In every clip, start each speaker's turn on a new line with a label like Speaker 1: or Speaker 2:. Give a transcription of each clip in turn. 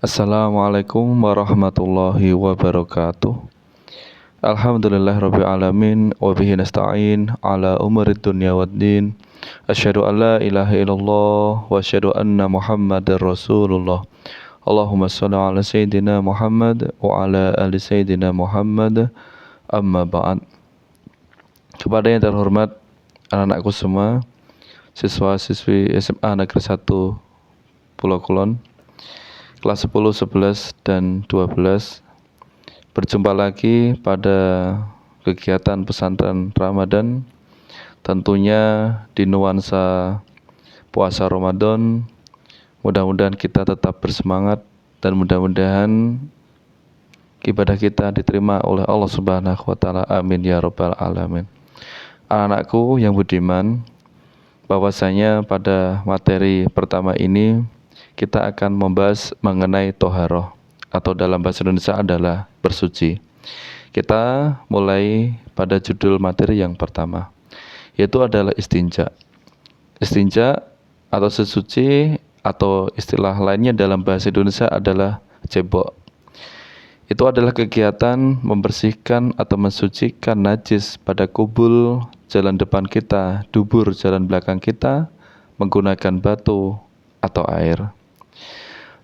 Speaker 1: Assalamualaikum warahmatullahi wabarakatuh. Alhamdulillahirabbil alamin wa bihi nasta'in ala umurid dunya waddin. Asyhadu an la ilaha illallah wa asyhadu anna Muhammadar Rasulullah. Allahumma shalli ala sayyidina Muhammad wa ala ali sayyidina Muhammad. Amma ba'd. Kepada yang terhormat anak-anakku semua, siswa-siswi SMA Negeri 1 Pulau Kulon, kelas 10, 11, dan 12. Berjumpa lagi pada kegiatan pesantren Ramadan, tentunya di nuansa puasa Ramadan. Mudah-mudahan kita tetap bersemangat dan mudah-mudahan ibadah kita diterima oleh Allah Subhanahu wa taala. Amin ya rabbal alamin. Anak-anakku yang budiman, bahwasanya pada materi pertama ini kita akan membahas mengenai toharoh, atau dalam bahasa Indonesia adalah bersuci. Kita mulai pada judul materi yang pertama, yaitu adalah istinja. Istinja atau sesuci, atau istilah lainnya dalam bahasa Indonesia adalah cebok. Itu adalah kegiatan membersihkan atau mensucikan najis pada kubul, jalan depan kita, dubur, jalan belakang kita, menggunakan batu atau air.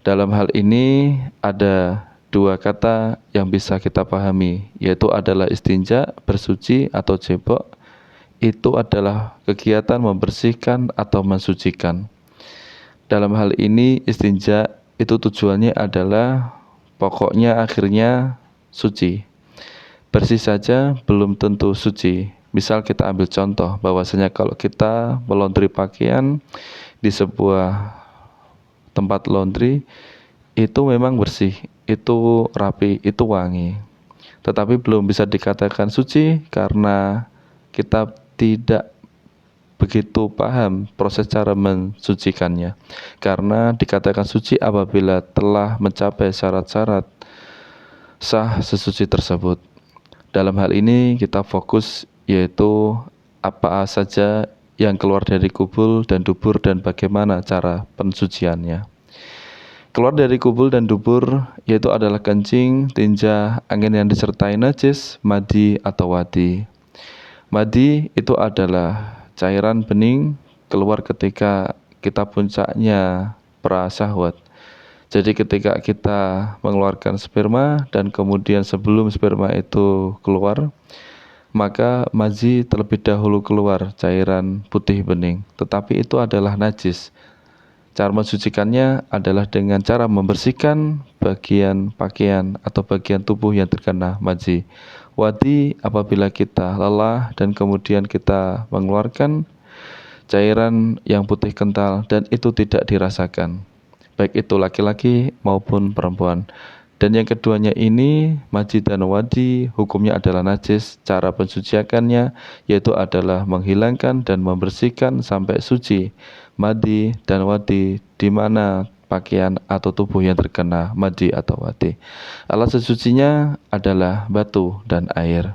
Speaker 1: Dalam hal ini ada dua kata yang bisa kita pahami, yaitu adalah istinja, bersuci, atau cebok. Itu adalah kegiatan membersihkan atau mensucikan. Dalam hal ini istinja itu tujuannya adalah pokoknya akhirnya suci. Bersih saja belum tentu suci. Misal kita ambil contoh bahwasanya kalau kita melaundry pakaian di sebuah tempat laundry, itu memang bersih, itu rapi, itu wangi, tetapi belum bisa dikatakan suci karena kita tidak begitu paham proses cara mensucikannya. Karena dikatakan suci apabila telah mencapai syarat-syarat sah sesuci tersebut. Dalam hal ini kita fokus yaitu apa saja yang keluar dari kubul dan dubur dan bagaimana cara pensuciannya. Keluar dari kubul dan dubur yaitu adalah kencing, tinja, angin yang disertai najis, madi atau wadi. Madi itu adalah cairan bening keluar ketika kita puncaknya prasyahwat. Jadi ketika kita mengeluarkan sperma dan kemudian sebelum sperma itu keluar, maka mazi terlebih dahulu keluar cairan putih bening, tetapi itu adalah najis. Cara mensucikannya adalah dengan cara membersihkan bagian pakaian atau bagian tubuh yang terkena mazi. Wadi apabila kita lelah dan kemudian kita mengeluarkan cairan yang putih kental dan itu tidak dirasakan, baik itu laki-laki maupun perempuan. Dan yang keduanya ini, maji dan wadi, hukumnya adalah najis. Cara pensuciannya yaitu adalah menghilangkan dan membersihkan sampai suci madi dan wadi di mana pakaian atau tubuh yang terkena madi atau wadi. Alat sesucinya adalah batu dan air.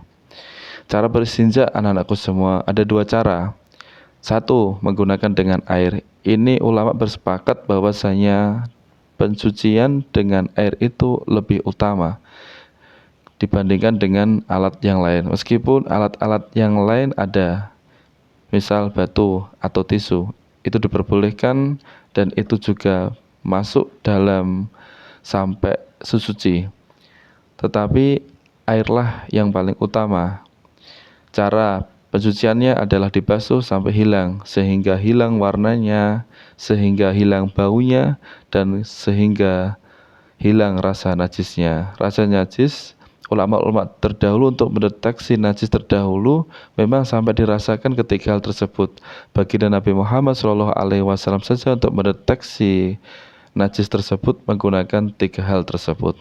Speaker 1: Cara beristinja anak-anakku semua ada dua cara. Satu, menggunakan dengan air. Ini ulama bersepakat bahwasanya pensucian dengan air itu lebih utama dibandingkan dengan alat yang lain. Meskipun alat-alat yang lain ada, misal batu atau tisu, itu diperbolehkan dan itu juga masuk dalam sampai sesuci. Tetapi airlah yang paling utama. Cara pensuciannya adalah dibasuh sampai hilang, sehingga hilang warnanya, sehingga hilang baunya, dan sehingga hilang rasa najisnya. Rasa najis, ulama-ulama terdahulu untuk mendeteksi najis terdahulu memang sampai dirasakan ketika hal tersebut. Baginda Nabi Muhammad SAW saja untuk mendeteksi najis tersebut menggunakan tiga hal tersebut.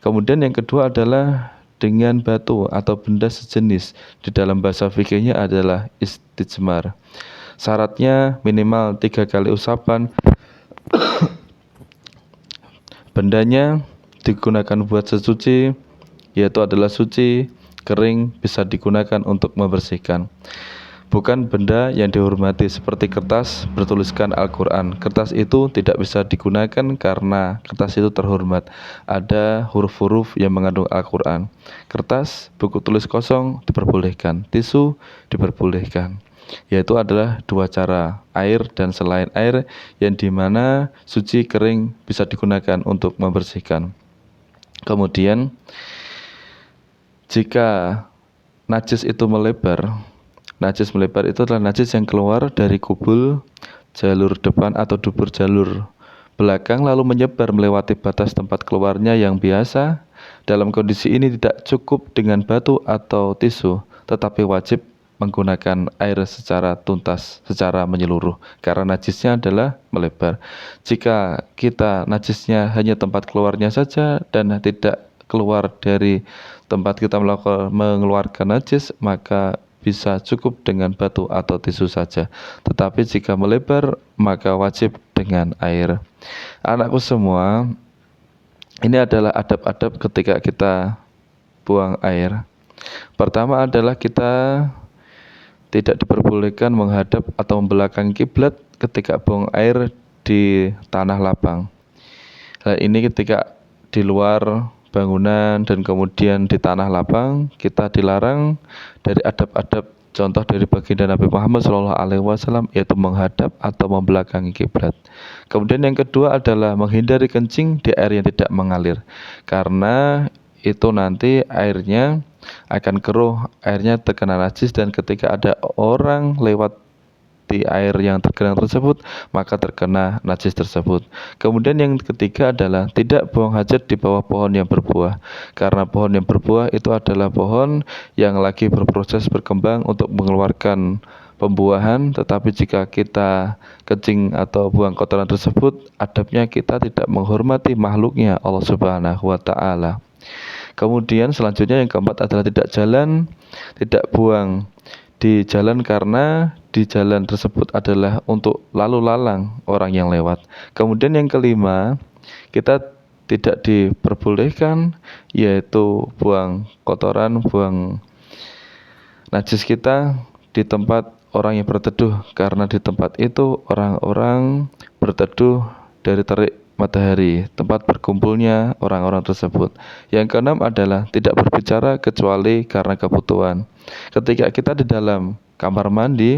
Speaker 1: Kemudian yang kedua adalah dengan batu atau benda sejenis. Di dalam bahasa fikihnya adalah istijmar. Syaratnya minimal 3 kali usapan. Bendanya digunakan buat sesuci, yaitu adalah suci, kering, bisa digunakan untuk membersihkan. bukan benda yang dihormati seperti kertas bertuliskan Al-Quran. Kertas itu tidak bisa digunakan karena kertas itu terhormat. Ada huruf-huruf yang mengandung Al-Quran. Kertas, buku tulis kosong diperbolehkan, tisu diperbolehkan. Yaitu adalah dua cara, air dan selain air, yang dimana suci kering bisa digunakan untuk membersihkan. Kemudian jika najis itu melebar, najis melebar itu adalah najis yang keluar dari kubul jalur depan atau dubur jalur belakang lalu menyebar melewati batas tempat keluarnya yang biasa. Dalam kondisi ini tidak cukup dengan batu atau tisu, tetapi wajib menggunakan air secara tuntas, secara menyeluruh, karena najisnya adalah melebar. Jika kita najisnya hanya tempat keluarnya saja dan tidak keluar dari tempat kita mengeluarkan najis, maka bisa cukup dengan batu atau tisu saja. Tetapi jika melebar, maka wajib dengan air. Anakku semua, ini adalah adab-adab ketika kita buang air. Pertama adalah kita tidak diperbolehkan menghadap atau membelakangi kiblat ketika buang air di tanah lapang. Hal ini ketika di luar bangunan dan kemudian di tanah lapang, kita dilarang dari adab-adab. Contoh dari baginda Nabi Muhammad SAW yaitu menghadap atau membelakangi kiblat. Kemudian yang kedua adalah menghindari kencing di air yang tidak mengalir, karena itu nanti airnya akan keruh, airnya terkena najis, dan ketika ada orang lewat di air yang tergenang tersebut, maka terkena najis tersebut. Kemudian yang ketiga adalah tidak buang hajat di bawah pohon yang berbuah, karena pohon yang berbuah itu adalah pohon yang lagi berproses berkembang untuk mengeluarkan pembuahan. Tetapi jika kita kencing atau buang kotoran tersebut, adabnya kita tidak menghormati makhluknya Allah Subhanahu wa Ta'ala. Kemudian selanjutnya yang keempat adalah tidak buang di jalan, karena di jalan tersebut adalah untuk lalu lalang orang yang lewat. Kemudian yang kelima, kita tidak diperbolehkan yaitu buang kotoran, buang najis kita di tempat orang yang berteduh, karena di tempat itu orang-orang berteduh dari terik matahari, tempat berkumpulnya orang-orang tersebut. Yang keenam adalah tidak berbicara kecuali karena kebutuhan. Ketika kita di dalam kamar mandi,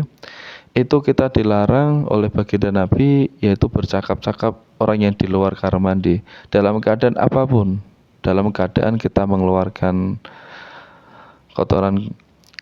Speaker 1: itu kita dilarang oleh baginda Nabi yaitu bercakap-cakap orang yang di luar kamar mandi dalam keadaan apapun. Dalam keadaan kita mengeluarkan kotoran,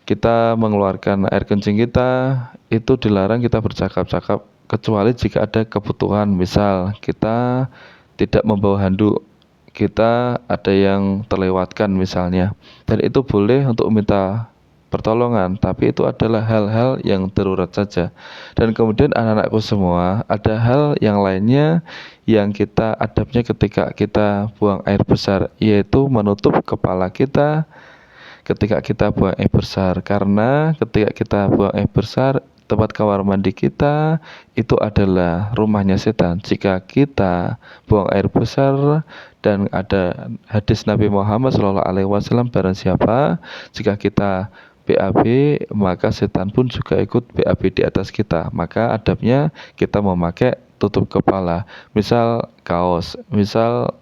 Speaker 1: kita mengeluarkan air kencing kita, itu dilarang kita bercakap-cakap kecuali jika ada kebutuhan. Misal kita tidak membawa handuk, kita ada yang terlewatkan misalnya, dan itu boleh untuk meminta pertolongan, tapi itu adalah hal-hal yang darurat saja. Dan kemudian anak-anakku semua, ada hal yang lainnya yang kita adabnya ketika kita buang air besar, yaitu menutup kepala kita ketika kita buang air besar, karena ketika kita buang air besar, tempat kamar mandi kita itu adalah rumahnya setan. Jika kita buang air besar, dan ada hadis Nabi Muhammad SAW, barang siapa jika kita BAB, maka setan pun juga ikut BAB di atas kita. Maka adabnya kita memakai tutup kepala, misal kaos, misal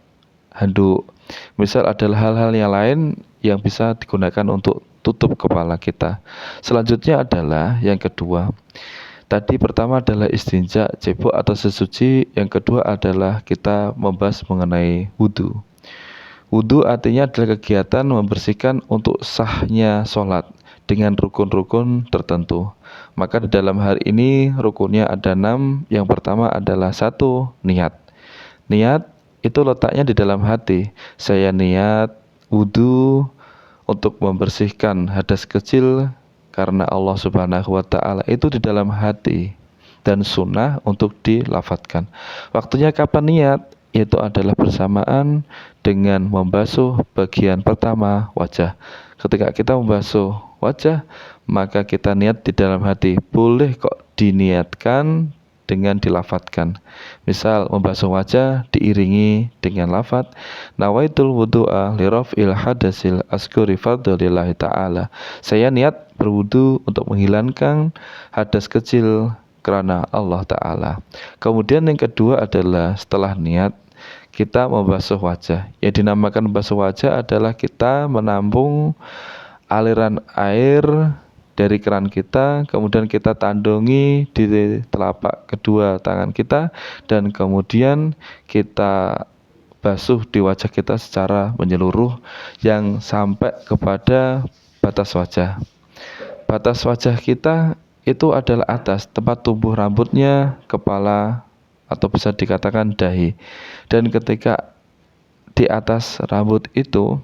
Speaker 1: handuk, misal adalah hal-hal yang lain yang bisa digunakan untuk tutup kepala kita. Selanjutnya adalah yang kedua. Tadi pertama adalah istinja, cebok atau sesuci. Yang kedua adalah kita membahas mengenai wudhu. Wudhu artinya adalah kegiatan membersihkan untuk sahnya sholat dengan rukun-rukun tertentu. Maka di dalam hari ini rukunnya ada 6. Yang pertama adalah 1, niat. Niat itu letaknya di dalam hati. Saya niat wudhu untuk membersihkan hadas kecil karena Allah Subhanahu wa Ta'ala, itu di dalam hati, dan sunnah untuk dilafadzkan. Waktunya kapan niat? Itu adalah bersamaan dengan membasuh bagian pertama, wajah. Ketika kita membasuh wajah, maka kita niat di dalam hati. Boleh kok diniatkan dengan dilafadzkan. Misal membasuh wajah diiringi dengan lafadz nawaitul wudu'a li raf'il hadasil asghari fadlillahi ta'ala. Saya niat berwudu untuk menghilangkan hadas kecil karena Allah Ta'ala. Kemudian yang kedua adalah setelah niat kita membasuh wajah. Yang dinamakan membasuh wajah adalah kita menampung aliran air dari keran kita, kemudian kita tandungi di telapak kedua tangan kita, dan kemudian kita basuh di wajah kita secara menyeluruh yang sampai kepada batas wajah. Batas wajah kita itu adalah atas, tempat tumbuh rambutnya, kepala, atau bisa dikatakan dahi. Dan ketika di atas rambut itu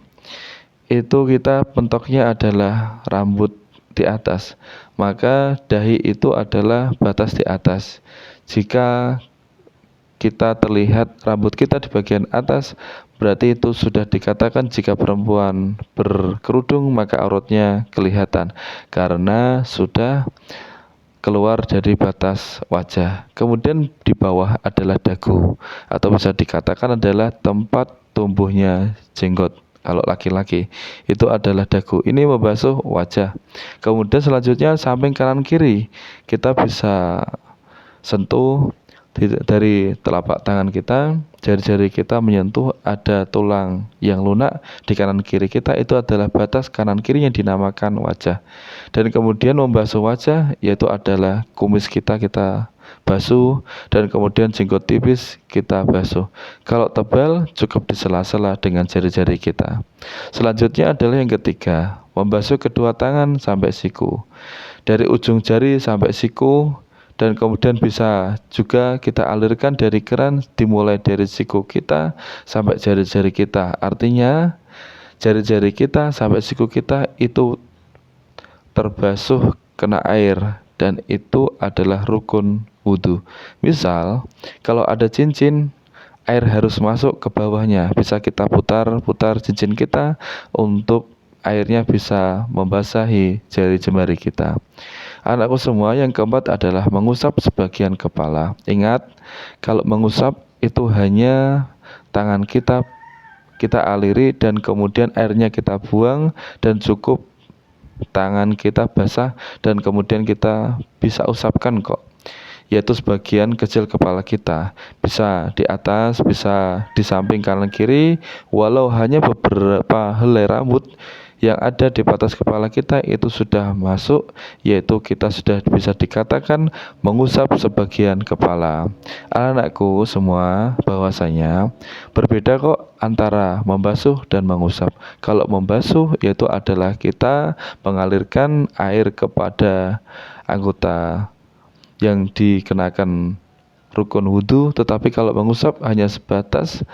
Speaker 1: kita mentoknya adalah rambut di atas, maka dahi itu adalah batas di atas. Jika kita terlihat rambut kita di bagian atas, berarti itu sudah dikatakan jika perempuan berkerudung maka auratnya kelihatan karena sudah keluar dari batas wajah. Kemudian di bawah adalah dagu, atau bisa dikatakan adalah tempat tumbuhnya jenggot. Kalau laki-laki itu adalah dagu. Ini membasuh wajah. Kemudian selanjutnya samping kanan kiri kita bisa sentuh dari telapak tangan kita, jari-jari kita menyentuh ada tulang yang lunak di kanan kiri kita, itu adalah batas kanan kiri yang dinamakan wajah. Dan kemudian membasuh wajah yaitu adalah kumis kita basuh, dan kemudian jenggot tipis kita basuh. Kalau tebal cukup di sela-sela dengan jari-jari kita. Selanjutnya adalah yang ketiga, membasuh kedua tangan sampai siku, dari ujung jari sampai siku, dan kemudian bisa juga kita alirkan dari keran dimulai dari siku kita sampai jari-jari kita. Artinya jari-jari kita sampai siku kita itu terbasuh kena air, dan itu adalah rukun wudu. Misal kalau ada cincin, air harus masuk ke bawahnya. Bisa kita putar-putar cincin kita untuk airnya bisa membasahi jari jemari kita. Anakku semua, yang keempat adalah mengusap sebagian kepala. Ingat, kalau mengusap itu hanya tangan kita aliri dan kemudian airnya kita buang, dan cukup tangan kita basah dan kemudian kita bisa usapkan kok, yaitu sebagian kecil kepala kita, bisa di atas, bisa di samping kanan kiri, walau hanya beberapa helai rambut yang ada di batas kepala kita itu sudah masuk, yaitu kita sudah bisa dikatakan mengusap sebagian kepala. Anak-anakku semua, bahwasanya berbeda kok antara membasuh dan mengusap. Kalau membasuh yaitu adalah kita mengalirkan air kepada anggota yang dikenakan rukun wudhu, tetapi kalau mengusap hanya sebatas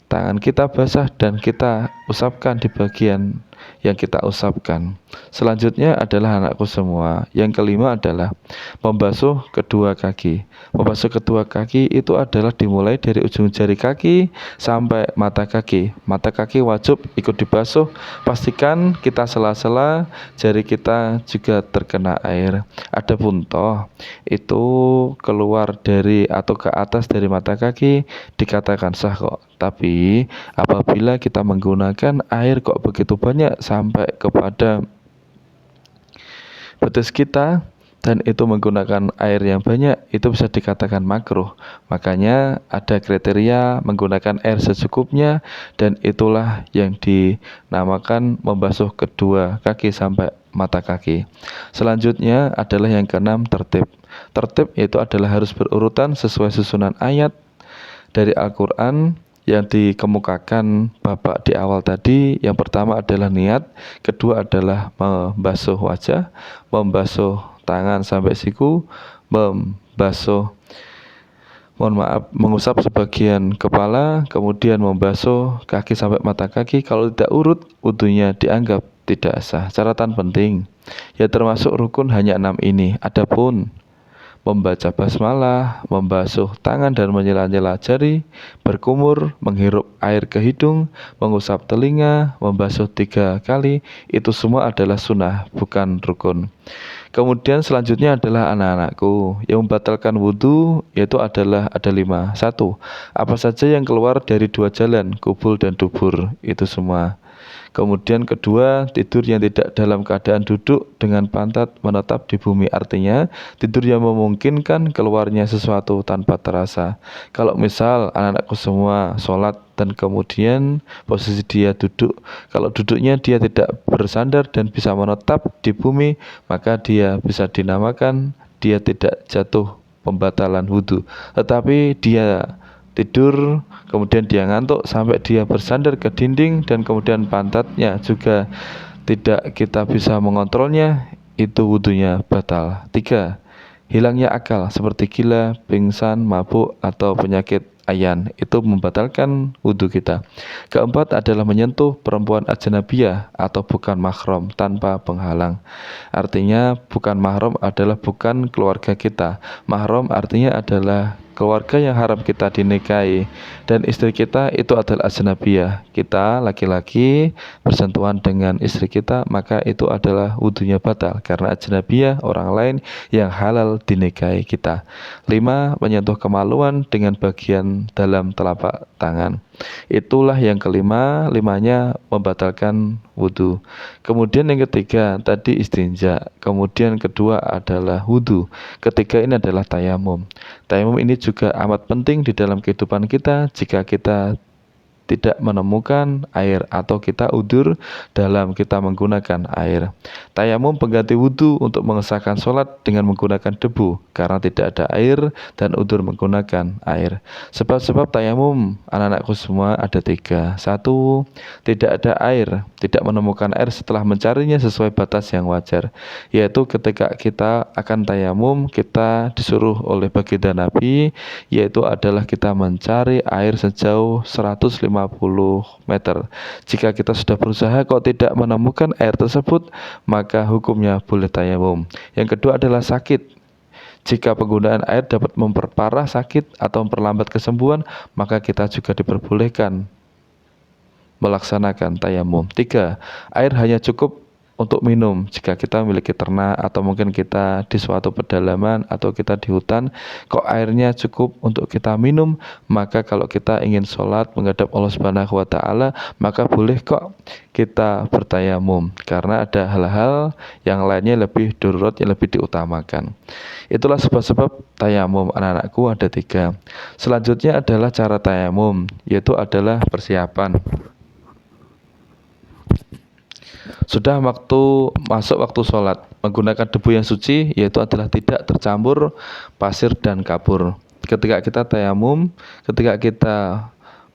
Speaker 1: tangan kita basah dan kita usapkan di bagian yang kita usapkan. Selanjutnya adalah anakku semua, yang kelima adalah membasuh kedua kaki. Membasuh kedua kaki itu adalah dimulai dari ujung jari kaki sampai mata kaki. Mata kaki wajib ikut dibasuh. Pastikan kita sela-sela jari kita juga terkena air. Adapun toh itu keluar dari atau ke atas dari mata kaki dikatakan sah kok. Tapi apabila kita menggunakan air kok begitu banyak sampai kepada betis kita, dan itu menggunakan air yang banyak, itu bisa dikatakan makruh. Makanya ada kriteria menggunakan air secukupnya, dan itulah yang dinamakan membasuh kedua kaki sampai mata kaki. Selanjutnya adalah yang keenam, tertib. Tertib itu adalah harus berurutan sesuai susunan ayat dari Al-Quran yang dikemukakan Bapak di awal tadi. Yang pertama adalah niat, kedua adalah membasuh wajah, membasuh tangan sampai siku, mengusap sebagian kepala, kemudian membasuh kaki sampai mata kaki. Kalau tidak urut, wudunya dianggap tidak sah. Catatan penting, ya termasuk rukun hanya 6 ini. Adapun membaca basmalah, membasuh tangan dan menyela-nyela jari, berkumur, menghirup air ke hidung, mengusap telinga, membasuh 3 kali, itu semua adalah sunnah, bukan rukun. Kemudian selanjutnya adalah anak-anakku yang membatalkan wudhu, yaitu adalah ada 5. 1. Apa saja yang keluar dari 2 jalan, kubul dan dubur, itu semua. Kemudian kedua, tidur yang tidak dalam keadaan duduk dengan pantat menetap di bumi. Artinya, tidur yang memungkinkan keluarnya sesuatu tanpa terasa. Kalau misal anak-anakku semua sholat dan kemudian posisi dia duduk, kalau duduknya dia tidak bersandar dan bisa menetap di bumi, maka dia bisa dinamakan dia tidak jatuh pembatalan wudhu. Tetapi dia tidur, kemudian dia ngantuk sampai dia bersandar ke dinding dan kemudian pantatnya juga tidak kita bisa mengontrolnya, itu wudhunya batal. 3. Hilangnya akal seperti gila, pingsan, mabuk, atau penyakit ayan, itu membatalkan wudhu kita. 4 adalah menyentuh perempuan ajnabiyah atau bukan mahram tanpa penghalang. Artinya bukan mahram adalah bukan keluarga kita. Mahram artinya adalah keluarga yang haram kita dinikahi, dan istri kita itu adalah ajnabiyah. Kita laki-laki bersentuhan dengan istri kita, maka itu adalah wudhunya batal karena ajnabiyah orang lain yang halal dinikahi kita. 5. Menyentuh kemaluan dengan bagian dalam telapak tangan. Itulah yang kelima, 5-nya membatalkan wudhu. Kemudian yang ketiga tadi istinja. Kemudian kedua adalah wudhu. Ketiga ini adalah tayamum. Tayamum ini juga amat penting di dalam kehidupan kita jika kita tidak menemukan air atau kita udzur dalam kita menggunakan air. Tayamum pengganti wudhu untuk mengesahkan sholat dengan menggunakan debu karena tidak ada air dan udzur menggunakan air. Sebab-sebab tayamum anak-anakku semua ada 3. 1. Tidak ada air, tidak menemukan air setelah mencarinya sesuai batas yang wajar, yaitu ketika kita akan tayamum kita disuruh oleh baginda Nabi, yaitu adalah kita mencari air sejauh 150 meter. Jika kita sudah berusaha kok tidak menemukan air tersebut, maka hukumnya boleh tayamum. Yang kedua adalah sakit. Jika penggunaan air dapat memperparah sakit atau memperlambat kesembuhan, maka kita juga diperbolehkan melaksanakan tayamum. 3. Air hanya cukup untuk minum jika kita memiliki ternak atau mungkin kita di suatu pedalaman atau kita di hutan, kok airnya cukup untuk kita minum, maka kalau kita ingin sholat menghadap Allah Subhanahu wa Ta'ala, maka boleh kok kita bertayamum karena ada hal-hal yang lainnya lebih darurat, yang lebih diutamakan. Itulah sebab-sebab tayamum anak-anakku ada 3. Selanjutnya adalah cara tayamum, yaitu adalah persiapan. Sudah masuk waktu sholat, menggunakan debu yang suci, yaitu adalah tidak tercampur pasir dan kapur. Ketika kita tayamum, ketika kita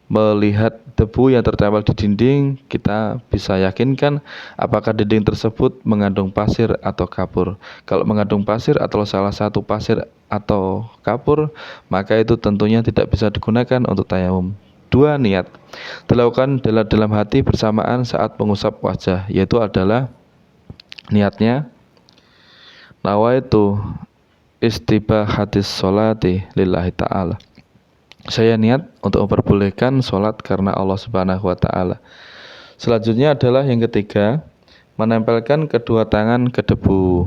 Speaker 1: melihat debu yang tertempel di dinding, kita bisa yakinkan apakah dinding tersebut mengandung pasir atau kapur. Kalau mengandung pasir atau salah satu pasir atau kapur, maka itu tentunya tidak bisa digunakan untuk tayamum. 2. Niat dilakukan dalam hati bersamaan saat mengusap wajah, yaitu adalah niatnya nawaitu istibahatis sholati lillahi ta'ala. Saya niat untuk memperbolehkan sholat karena Allah Subhanahu wa Ta'ala. Selanjutnya adalah yang ketiga, menempelkan kedua tangan ke debu.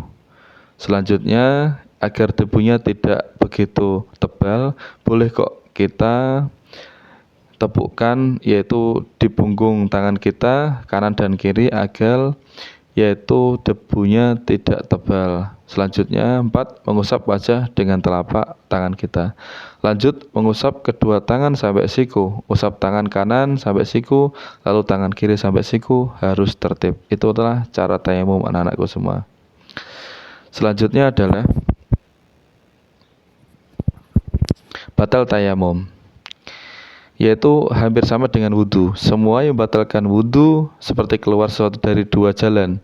Speaker 1: Selanjutnya, agar debunya tidak begitu tebal, boleh kok kita tepukkan, yaitu di punggung tangan kita kanan dan kiri, agar yaitu debunya tidak tebal. Selanjutnya 4. Mengusap wajah dengan telapak tangan kita. Lanjut mengusap kedua tangan sampai siku. Usap tangan kanan sampai siku, lalu tangan kiri sampai siku, harus tertib. Itu adalah cara tayamum anak-anakku semua. Selanjutnya adalah batal tayamum, yaitu hampir sama dengan wudhu. Semua yang membatalkan wudhu seperti keluar sesuatu dari 2 jalan,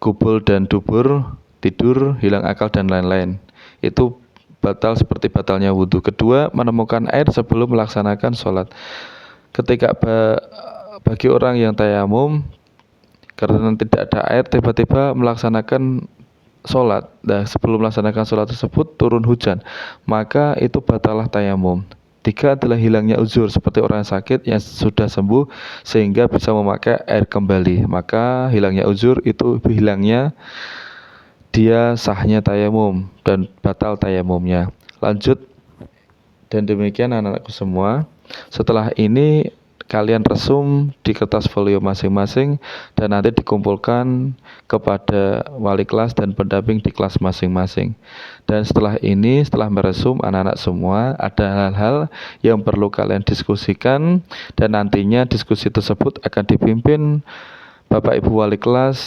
Speaker 1: kubul dan dubur, tidur, hilang akal dan lain-lain, itu batal seperti batalnya wudhu. Kedua, menemukan air sebelum melaksanakan sholat. Ketika bagi orang yang tayamum karena tidak ada air tiba-tiba melaksanakan sholat, dan sebelum melaksanakan sholat tersebut turun hujan, maka itu batalah tayamum. 3 adalah hilangnya uzur, seperti orang sakit yang sudah sembuh sehingga bisa memakai air kembali, maka hilangnya uzur itu hilangnya dia sahnya tayamum dan batal tayamumnya. Lanjut, dan demikian anak-anakku semua. Setelah ini kalian resum di kertas folio masing-masing dan nanti dikumpulkan kepada wali kelas dan pendamping di kelas masing-masing. Dan setelah ini, setelah meresum anak-anak semua, ada hal-hal yang perlu kalian diskusikan dan nantinya diskusi tersebut akan dipimpin Bapak Ibu wali kelas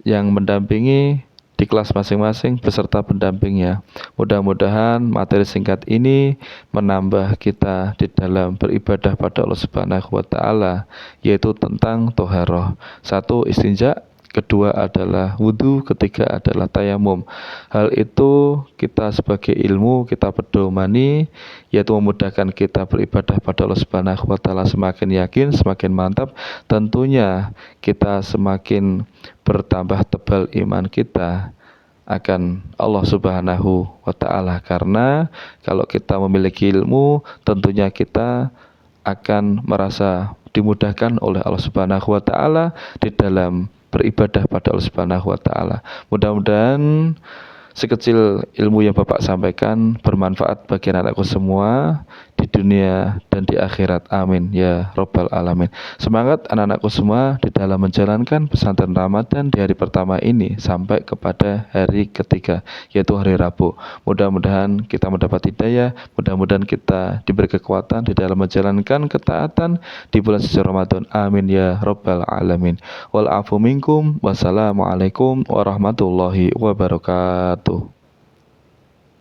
Speaker 1: yang mendampingi di kelas masing-masing beserta pendampingnya. Mudah-mudahan materi singkat ini menambah kita di dalam beribadah pada Allah Subhanahu wa taala, yaitu tentang toharoh. 1. Istinja, kedua adalah wudhu, ketiga adalah tayamum. Hal itu kita sebagai ilmu kita pedomani, yaitu memudahkan kita beribadah pada Allah Subhanahu wa taala semakin yakin, semakin mantap. Tentunya kita semakin bertambah tebal iman kita akan Allah Subhanahu wa taala, karena kalau kita memiliki ilmu tentunya kita akan merasa dimudahkan oleh Allah Subhanahu wa taala di dalam beribadah pada Allah Subhanahu wa taala. Mudah-mudahan sekecil ilmu yang Bapak sampaikan bermanfaat bagi anak-anakku semua di dunia dan di akhirat. Amin ya robbal alamin. Semangat anak-anakku semua di dalam menjalankan pesantren Ramadan di hari pertama ini sampai kepada hari ketiga, yaitu hari Rabu. Mudah-mudahan kita mendapat hidayah, mudah-mudahan kita diberi kekuatan di dalam menjalankan ketaatan di bulan suci Ramadan. Amin ya robbal alamin. Wal afu minkum. Wassalamualaikum warahmatullahi wabarakatuh.